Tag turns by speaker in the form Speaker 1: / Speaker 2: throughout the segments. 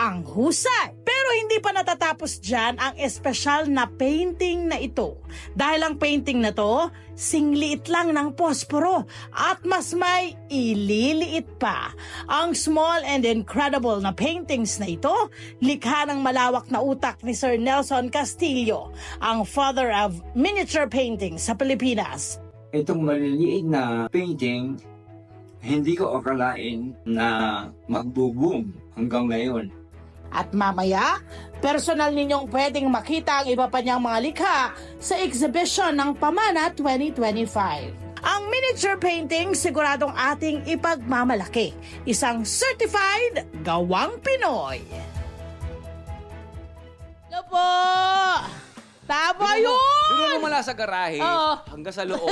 Speaker 1: ang husay. Pero hindi pa natatapos dyan ang espesyal na painting na ito. Dahil ang painting na to, singliit lang ng posporo at mas may ililiit pa. Ang small and incredible na paintings na ito, likha ng malawak na utak ni Sir Nelson Castillo, ang father of miniature painting sa Pilipinas.
Speaker 2: Itong maliliit na painting, hindi ko akalain na magbo-boom hanggang ngayon.
Speaker 1: At mamaya, personal ninyong pwedeng makita ang iba pa niyang mga likha sa exhibition ng Pamana 2025. Ang miniature painting siguradong ating ipagmamalaki. Isang certified gawang Pinoy. Hello po! Tama yun!
Speaker 3: Pero nung mula sa garahe,
Speaker 1: Oo.
Speaker 3: hanggang sa loob,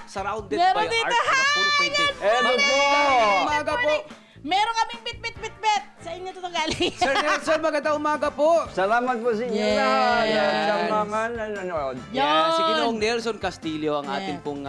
Speaker 3: surrounded
Speaker 1: Meron
Speaker 3: by
Speaker 1: dito,
Speaker 3: art na puro painting.
Speaker 2: Hello po!
Speaker 3: Umaga po!
Speaker 1: Meron kaming bit-bit-bit-bit. Sa inyo to galing.
Speaker 3: Sir Nelson, magandang umaga po!
Speaker 2: Salamat po sa inyo
Speaker 1: Yes.
Speaker 2: lahat at sa mga nanonood.
Speaker 3: Yan, si
Speaker 1: Yun.
Speaker 3: Ginoong Nelson Castillo, ang
Speaker 1: Yeah.
Speaker 3: ating pong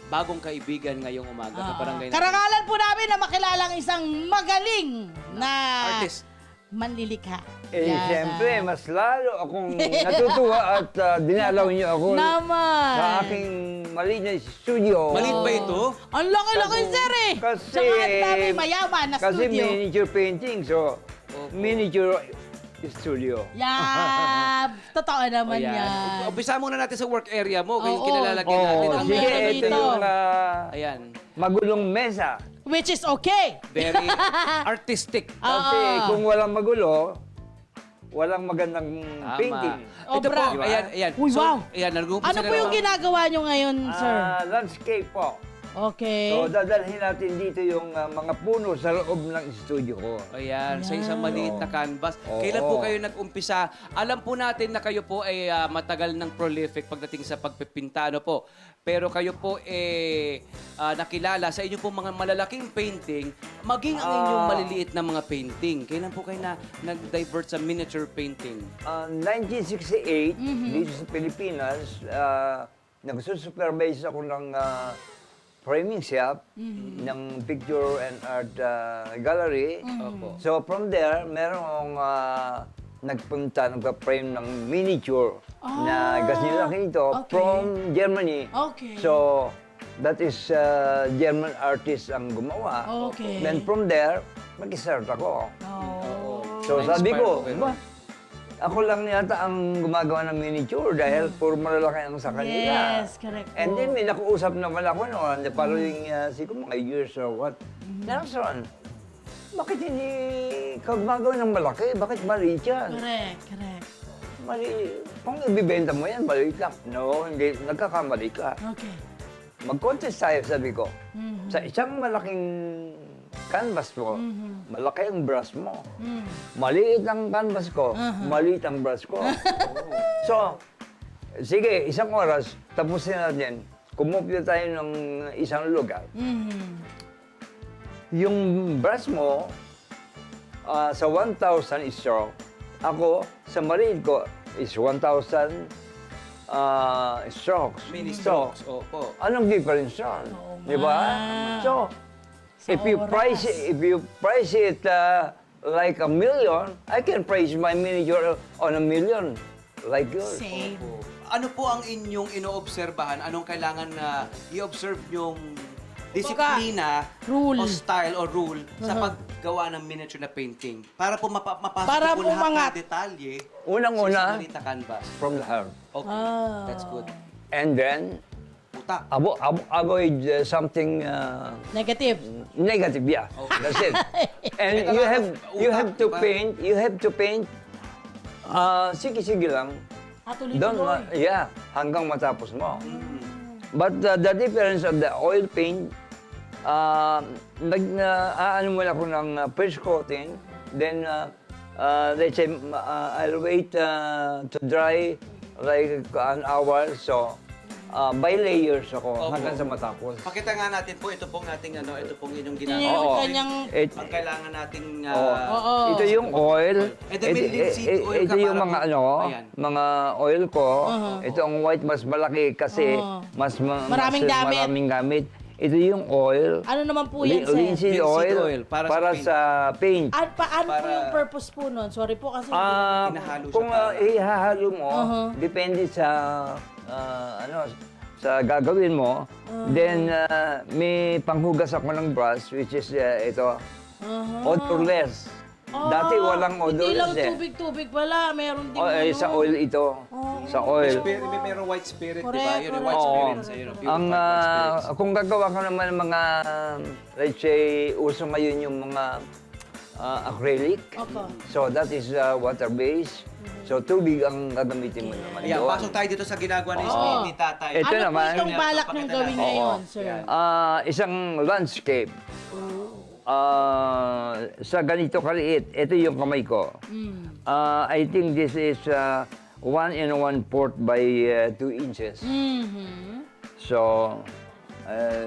Speaker 3: bagong kaibigan ngayong umaga sa barangay.
Speaker 1: Karangalan po namin na makilala ang isang magaling na
Speaker 3: Artist.
Speaker 1: manlilikha.
Speaker 2: Eh,
Speaker 1: Yan.
Speaker 2: siyempre, mas lalo akong natutuwa at dinalaw niyo ako
Speaker 1: Naman.
Speaker 2: sa aking maliit na studio.
Speaker 3: Maliit ba ito?
Speaker 1: Ang laki-laki, sir eh.
Speaker 2: Kasi-
Speaker 1: Tsaka ang dami mayaman na
Speaker 2: Kasi
Speaker 1: studio.
Speaker 2: miniature painting, so miniature studio.
Speaker 1: Yeah, totoo naman
Speaker 3: Ayan.
Speaker 1: yan.
Speaker 3: Umpisa muna natin sa work area mo, kaya
Speaker 1: Oo.
Speaker 3: kinalalagyan natin.
Speaker 2: Oh,
Speaker 3: Ang
Speaker 2: sige,
Speaker 1: meron
Speaker 2: ito
Speaker 1: dito.
Speaker 2: yung
Speaker 3: Ayan,
Speaker 2: magulong mesa.
Speaker 1: Which is okay.
Speaker 3: very artistic.
Speaker 2: Kasi kung walang magulo, walang magandang
Speaker 3: Tama.
Speaker 2: painting.
Speaker 3: Ito po,
Speaker 1: Obra.
Speaker 3: ayan, ayan.
Speaker 1: Uy, wow.
Speaker 3: Ayan, nag-uumpisa
Speaker 1: Ano
Speaker 3: na
Speaker 1: po yung
Speaker 3: naman.
Speaker 1: ginagawa nyo ngayon, sir?
Speaker 2: Landscape po.
Speaker 1: Okay.
Speaker 2: So, dadalhin natin dito yung mga puno sa loob ng studio ko.
Speaker 3: Ayan, sa isang maliit na canvas.
Speaker 2: Oo.
Speaker 3: Kailan po kayo nag-umpisa? Alam po natin na kayo po ay matagal ng prolific pagdating sa pagpipinta, ano po. Pero kayo po nakilala sa inyong po mga malalaking painting, maging ang inyong maliliit na mga painting. Kailan po kayo nag-divert sa miniature painting?
Speaker 2: 1968, dito sa Pilipinas, nagsusupervise ako ng framing shop ng picture and art gallery.
Speaker 3: Opo.
Speaker 2: So from there, merong nagpunta, nagpa-frame ng miniature na ganyan laki ito
Speaker 1: Okay.
Speaker 2: from Germany.
Speaker 1: Okay.
Speaker 2: So that is German artist ang gumawa.
Speaker 1: Okay.
Speaker 2: Then from there, mag-start ako.
Speaker 1: Oh.
Speaker 2: So
Speaker 3: Na-inspire
Speaker 2: sabi ko,
Speaker 3: po kayo.
Speaker 2: ba, ako lang yata ang gumagawa ng miniature dahil puro malalaki ang sa kanila.
Speaker 1: Yes, correct
Speaker 2: And
Speaker 1: po.
Speaker 2: then may nakuusap naman ako noon, the following siguro mga years or what. Nelson, bakit hindi ka gumagawa ng malaki? Bakit maliit yan?
Speaker 1: Correct, correct.
Speaker 2: Mali, kung ibibenta mo yan, maliit lang. No, hindi, nagkakamali ka.
Speaker 1: Okay.
Speaker 2: Mag-contest tayo, sabi ko. Sa isang malaking canvas mo, malaki ang brush mo. Maliit ang canvas ko, maliit ang brush ko. So, sige, isang oras, tapusin natin. Kumupyo tayo ng isang lugar. Yung brush mo, sa 1,000 stroke, ako, sa maliit ko, is 1,000 strokes.
Speaker 3: Mini
Speaker 2: So,
Speaker 3: strokes, opo.
Speaker 2: anong difference yun? Di ba? So, if you
Speaker 1: oras.
Speaker 2: price it like $1 million, I can price my miniature on $1 million like yours.
Speaker 1: Same.
Speaker 3: Ano po ang inyong inoobserbahan? Anong kailangan na i-observe yung disiplina
Speaker 1: Rule.
Speaker 3: o style o rule sa paggawa ng miniature na painting? Para po mapasok
Speaker 1: Para
Speaker 3: po
Speaker 1: po
Speaker 3: lahat
Speaker 1: umangat.
Speaker 3: ng detalye
Speaker 2: Unang-una,
Speaker 3: sa isang maliit na canvas.
Speaker 2: from the heart.
Speaker 3: Okay,
Speaker 1: Ah.
Speaker 3: that's good.
Speaker 2: And then,
Speaker 3: Utak.
Speaker 2: avoid something
Speaker 1: Negative.
Speaker 2: negative, yeah. That's it. And
Speaker 3: Ito
Speaker 2: you
Speaker 3: nga,
Speaker 2: have to
Speaker 3: diba?
Speaker 2: paint, sige-sige lang.
Speaker 1: Tuloy-tuloy.
Speaker 2: Yeah, hanggang matapos mo. But the difference of the oil paint, ano muna ako ng first coating, then let's say I'll wait to dry like an hour, so by layers ako
Speaker 3: Opo.
Speaker 2: hanggang sa matapos.
Speaker 3: Pakita nga natin po, ito pong ating ito pong inyong
Speaker 1: Yun yung
Speaker 3: ginagawa.
Speaker 1: kanyang...
Speaker 3: Ang kailangan nating...
Speaker 1: Oo.
Speaker 2: Ito yung oil.
Speaker 3: And then may linseed oil
Speaker 2: Ito
Speaker 3: ka
Speaker 2: yung
Speaker 3: para
Speaker 2: mga
Speaker 3: po- Ayan.
Speaker 2: mga oil ko. Ito ang white mas malaki kasi
Speaker 1: Oo.
Speaker 2: mas
Speaker 1: Maraming gamit.
Speaker 2: maraming gamit. ito yung oil.
Speaker 1: Ano naman po yan, sir?
Speaker 2: Linseed
Speaker 3: Linseed
Speaker 2: oil,
Speaker 3: oil, para
Speaker 2: para
Speaker 3: sa
Speaker 2: sa paint.
Speaker 1: At paano po
Speaker 3: Para-
Speaker 1: yung purpose po nun? Sorry po kasi.
Speaker 3: Hinahalo siya
Speaker 2: Kung
Speaker 3: para-
Speaker 2: ihahalo mo, depende sa sa gagawin mo. Then may panghugas ako ng brush, which is ito, odorless. Dati walang
Speaker 1: Hindi lang
Speaker 2: odorless
Speaker 1: tubig-tubig pala. Meron din
Speaker 2: Sa oil ito. Sa oil.
Speaker 3: Merong white spirit, di ba?
Speaker 1: Correct,
Speaker 3: Yun yung
Speaker 1: correct.
Speaker 3: white
Speaker 2: Oo.
Speaker 3: spirit. Sa yun,
Speaker 2: Ang
Speaker 3: white spirits.
Speaker 2: kung gagawa ko naman ng mga, let's say, uso ngayon yung mga acrylic.
Speaker 1: Opo.
Speaker 2: So that is water-based. So tubig ang gagamitin mo naman
Speaker 3: Ayan,
Speaker 2: doon.
Speaker 3: pasok tayo dito sa ginagawa ni
Speaker 1: Oo.
Speaker 3: ni Tatay.
Speaker 2: Ito
Speaker 1: Ano
Speaker 2: naman,
Speaker 1: po itong balak niyong gawin
Speaker 3: Oo.
Speaker 1: ngayon, sir?
Speaker 3: Yan.
Speaker 2: Isang landscape. Sa ganito kaliit, ito yung kamay ko. I think this is 1 1/4 by 2 inches. So,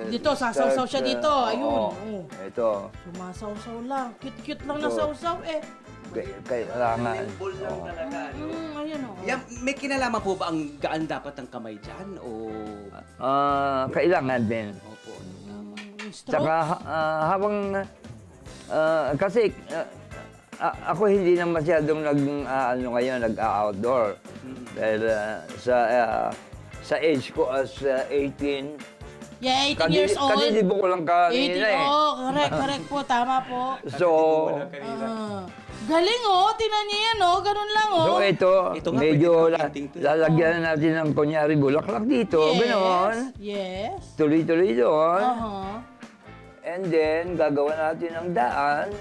Speaker 1: Dito, sasaw-saw siya dito. Ayun.
Speaker 2: Oo. Ito.
Speaker 1: Sumasaw-saw lang. Cute-cute lang na saw-saw eh.
Speaker 2: Kailangan.
Speaker 3: Ball lang talaga. no?
Speaker 1: Ayun o.
Speaker 3: Yan, may kinalaman po ba ang gaan dapat ng kamay dyan? O...
Speaker 2: Kailangan din.
Speaker 3: Opo.
Speaker 2: Tsaka habang kasi ako hindi na masyadong nag-outdoor. Dahil sa age ko as 18,
Speaker 1: Yeah, 18 years old.
Speaker 2: kadilibo ko lang kanina
Speaker 1: 18,
Speaker 2: eh.
Speaker 1: correct po. Tama po.
Speaker 2: So,
Speaker 1: Galing tinan niyo yan ganun lang
Speaker 2: so ito,
Speaker 3: Ito nga,
Speaker 2: medyo
Speaker 3: pwede pang painting to.
Speaker 2: lalagyan natin ng kunyari bulaklak dito, gano'n.
Speaker 1: Yes.
Speaker 2: Tuloy-tuloy doon.
Speaker 1: Uh-huh.
Speaker 2: And then, gagawa natin ng daan.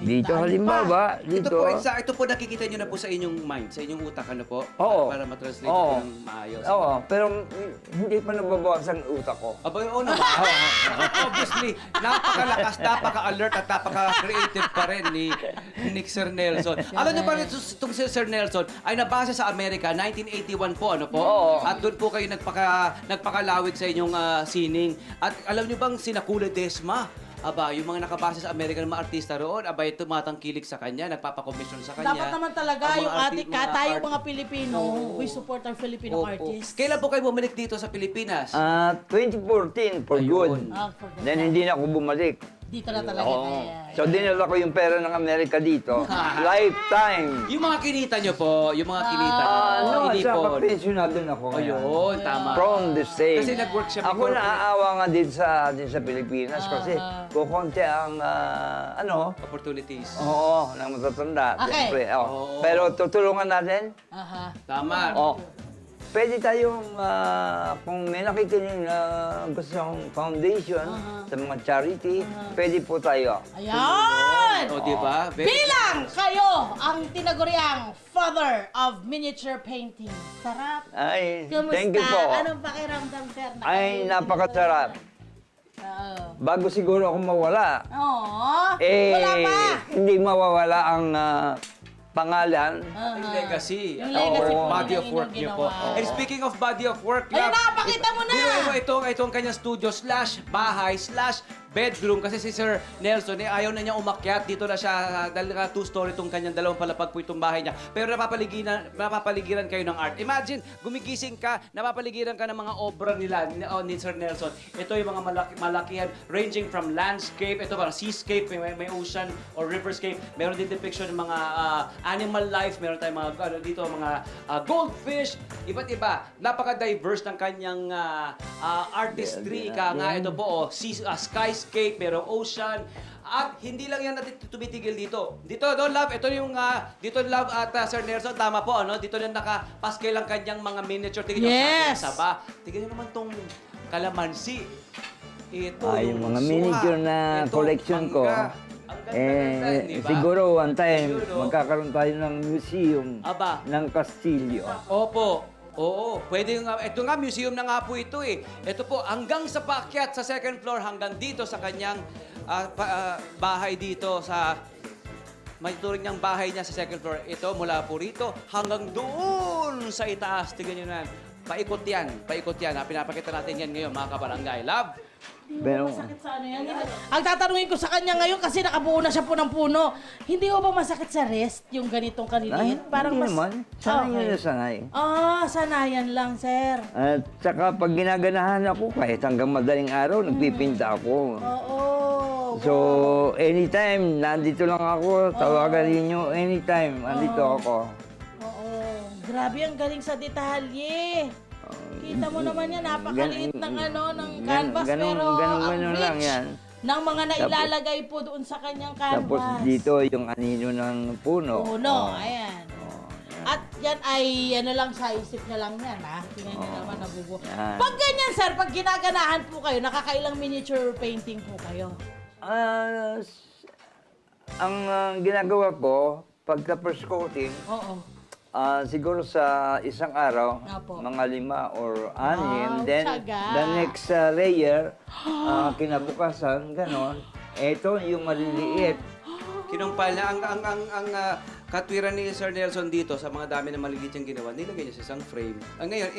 Speaker 2: Dito
Speaker 1: daan
Speaker 2: halimbawa,
Speaker 3: Ito
Speaker 2: dito.
Speaker 3: po, ito po nakikita nyo na po sa inyong mind, sa inyong utak, ano po?
Speaker 2: Oo.
Speaker 3: Para matranslate
Speaker 2: Oo.
Speaker 3: po ng maayos.
Speaker 2: Oo, pero hindi pa nababawasan ang utak ko.
Speaker 3: Aba, oo naman. Obviously, napakalakas, napaka-alert at napaka-creative pa rin ni Sir Nelson. Alam niyo ba itong si Sir Nelson ay nabase sa Amerika, 1981 po, ano po?
Speaker 2: Oo.
Speaker 3: At doon po kayo nagpakalawig sa inyong sining. At alam niyo bang sina Kula Desma? Aba, yung mga nakabase sa Amerika ng mga artista roon, abay tumatangkilik sa kanya, nagpapakomisyon sa kanya.
Speaker 1: Dapat naman talaga
Speaker 3: Ang mga
Speaker 1: yung tayo
Speaker 3: art-
Speaker 1: mga Pilipino, we support our Filipino
Speaker 3: Opo.
Speaker 1: artists.
Speaker 3: Kailan po kayo bumalik dito sa Pilipinas?
Speaker 2: 2014, for good.
Speaker 1: Forget
Speaker 2: Then hindi na ako bumalik.
Speaker 1: Dito na talaga.
Speaker 2: Oo.
Speaker 1: Ayan.
Speaker 2: So dinala ko yung pera ng Amerika dito. Lifetime.
Speaker 3: Yung mga kinita nyo po, yung mga kinita nyo,
Speaker 2: Sa
Speaker 3: inipon.
Speaker 2: pensionado na ako ngayon.
Speaker 3: Ayun, tama.
Speaker 2: From the state.
Speaker 3: Kasi nag-work siya
Speaker 2: Ako
Speaker 3: before.
Speaker 2: naaawa nga din sa Pilipinas kasi kukonti ang
Speaker 3: Opportunities.
Speaker 2: oo, ng matatanda.
Speaker 1: Okay.
Speaker 2: Siyempre,
Speaker 3: Oo.
Speaker 2: Pero tutulungan natin.
Speaker 1: Aha.
Speaker 3: Tama.
Speaker 2: Pwede tayong, kung may nakikinig na gusto ng foundation sa mga charity, pwede po tayo.
Speaker 1: Ayan!
Speaker 3: O, di ba?
Speaker 1: Bilang kayo ang tinaguriang father of miniature painting. Sarap.
Speaker 2: Ay,
Speaker 1: Kamusta?
Speaker 2: thank you po.
Speaker 1: Anong pakiramdam, sir?
Speaker 2: Ay, napakasarap.
Speaker 1: Oo.
Speaker 2: Bago siguro ako mawala,
Speaker 1: Wala pa.
Speaker 2: hindi mawawala ang pangalan.
Speaker 3: Yung legacy.
Speaker 1: Yung legacy po
Speaker 3: Body
Speaker 1: ng
Speaker 3: of work
Speaker 1: inyong
Speaker 3: niyo po.
Speaker 1: ginawa.
Speaker 3: And speaking of body of work,
Speaker 1: Ayun na, pakita mo na!
Speaker 3: Ito ang kanyang studio /bahay /bedroom kasi si Sir Nelson ayaw na niya umakyat. Dito na siya, dahil nga 2-story itong kanyang dalawang palapag po itong bahay niya. Pero napapaligiran kayo ng art. Imagine, gumigising ka, napapaligiran ka ng mga obra nila ni Sir Nelson. Ito yung mga malakihan ranging from landscape, ito parang seascape, may ocean or riverscape. Meron din depiction ng mga animal life, meron tayong mga dito mga goldfish, iba't iba. Napaka-diverse ng kanyang artistry. Ika nga, ito po, skyscape, merong ocean. At hindi lang yan natin tumitigil dito. Dito, Love, ito yung, dito, Love, at Sir Nelson, tama po, ano? Dito na nakapaskel ang kanyang mga miniature. Tingnan nyo,
Speaker 1: Yes!
Speaker 3: saba. Tingnan nyo naman tong kalamansi. Ito,
Speaker 2: Yung mga
Speaker 3: suha.
Speaker 2: miniature na
Speaker 3: Ito,
Speaker 2: collection ko.
Speaker 3: mangga. Ang ganda-ganda, di ba?
Speaker 2: Siguro one time,
Speaker 3: Yun, no?
Speaker 2: magkakaroon tayo ng museum
Speaker 3: Aba.
Speaker 2: ng Castillo.
Speaker 3: Opo. Oo, pwede nga. Ito nga, museum na nga po ito eh. Ito po, hanggang sa paakyat sa second floor, hanggang dito sa kanyang bahay dito sa... May turing niyang bahay niya sa second floor. Ito, mula po rito, hanggang doon sa itaas. Tingnan niyo na. Paikot yan. Pinapakita natin yan ngayon, mga kabarangay. Love,
Speaker 2: Pero,
Speaker 1: Masakit sa ano yan. Ang tatanungin ko sa kanya ngayon kasi nakabuo na siya po ng puno. Hindi mo ba masakit sa wrist yung ganitong
Speaker 2: ay,
Speaker 1: kaliliit? Parang
Speaker 2: hindi
Speaker 1: mas...
Speaker 2: naman. Sanay
Speaker 1: Okay.
Speaker 2: yun na sanay.
Speaker 1: Ah, sanayan lang, sir.
Speaker 2: At saka pag ginaganahan ako, kahit hanggang madaling araw, nagpipinta ako.
Speaker 1: Oo.
Speaker 2: So, anytime, nandito lang ako, tawagan ninyo, anytime, nandito ako.
Speaker 1: Oo. Grabe, ang galing sa detalye. Kita mo naman yan, napakaliit ng ng canvas, pero ang
Speaker 2: ganun lang
Speaker 1: rich
Speaker 2: yan.
Speaker 1: ng mga nailalagay po doon sa kanyang canvas.
Speaker 2: Tapos dito, yung anino ng puno.
Speaker 1: Puno, ayan. At yan ay, ano lang, sa isip niya lang yan, ha? Tingnan niyo naman, nabubuo.
Speaker 2: Yan.
Speaker 1: Pag ganyan, sir, pag ginaganahan po kayo, nakakailang miniature painting po kayo?
Speaker 2: Ang ginagawa ko, pagka first coating,
Speaker 1: Oo.
Speaker 2: siguro sa isang araw,
Speaker 1: Apo.
Speaker 2: mga 5 or 6.
Speaker 1: Wow,
Speaker 2: Then,
Speaker 1: tiyaga.
Speaker 2: the next layer, kinabukasan, ganon. Ito yung maliliit.
Speaker 3: Kinumpal na ang katwiran ni Sir Nelson dito sa mga dami ng maliliit niyang ginawa, nilagay niya sa isang frame. Ang ngayon,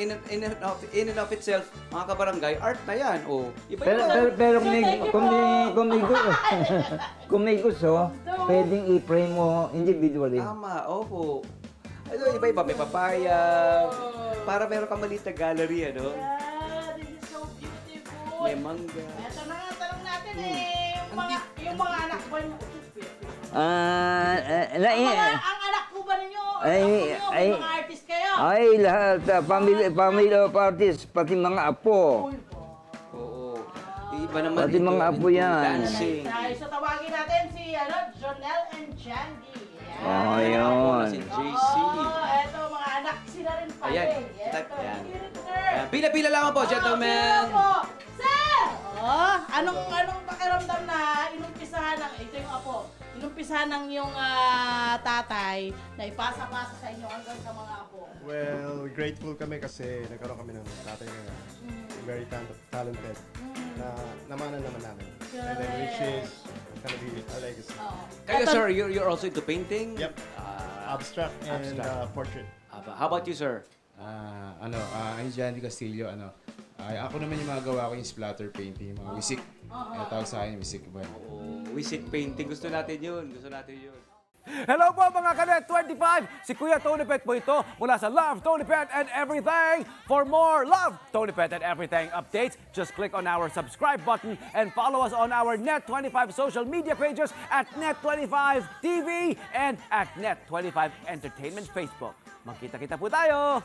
Speaker 3: in and of itself, mga kabarangay, art na yan. O, iba
Speaker 2: Pero kung may gusto, pwedeng i-frame mo individually.
Speaker 3: Tama, opo. Ito, iba-iba. May papaya. Para meron kang maliit na gallery, ano?
Speaker 1: Yeah, this is so beautiful.
Speaker 3: May mangga.
Speaker 1: Ito na nga, tanong natin yung mga anak ba niyo? Ang anak po ba ninyo? May mga artist kayo?
Speaker 2: Ay, lahat. Family of artists, pati mga apo.
Speaker 3: Oo. Iba naman
Speaker 2: Pati
Speaker 3: ito,
Speaker 2: mga apo yan.
Speaker 3: dancing.
Speaker 1: So tawagin natin si Jonel and Jandy.
Speaker 2: Oh,
Speaker 3: Ayan.
Speaker 2: yun.
Speaker 3: Si JC.
Speaker 1: Eto mga anak, sila rin pala.
Speaker 3: Ayan.
Speaker 1: Eto,
Speaker 3: Ayan.
Speaker 1: hindi rin, sir.
Speaker 3: Ayan. Pila-pila lang po, gentlemen.
Speaker 1: Sino po? Sir! Anong pakiramdam na inumpisahan ng, ito yung apo, inumpisahan ng yung tatay na ipasa-pasa sa inyo hanggang sa mga apo?
Speaker 4: Well, grateful kami kasi nagkaroon kami ng tatay na very talented na namanan naman namin. And then which is gonna be a legacy.
Speaker 3: Kayo, sir, you're also into painting?
Speaker 4: Yep. Abstract and portrait.
Speaker 3: How about you, sir?
Speaker 5: I'm Johnny Castillo, ako naman yung mga gawa ko yung splatter painting, yung mga wisik. Tawag sa akin, wisik ba?
Speaker 3: Oh, wisik painting. Gusto natin yun. Gusto natin yun.
Speaker 6: Hello po mga Kanet 25! Si Kuya Tony Pet po ito mula sa Love, Tony Pet and Everything. For more Love, Tony Pet and Everything updates, just click on our subscribe button and follow us on our Net25 social media pages at Net25 TV and at Net25 Entertainment Facebook. Magkita-kita po tayo!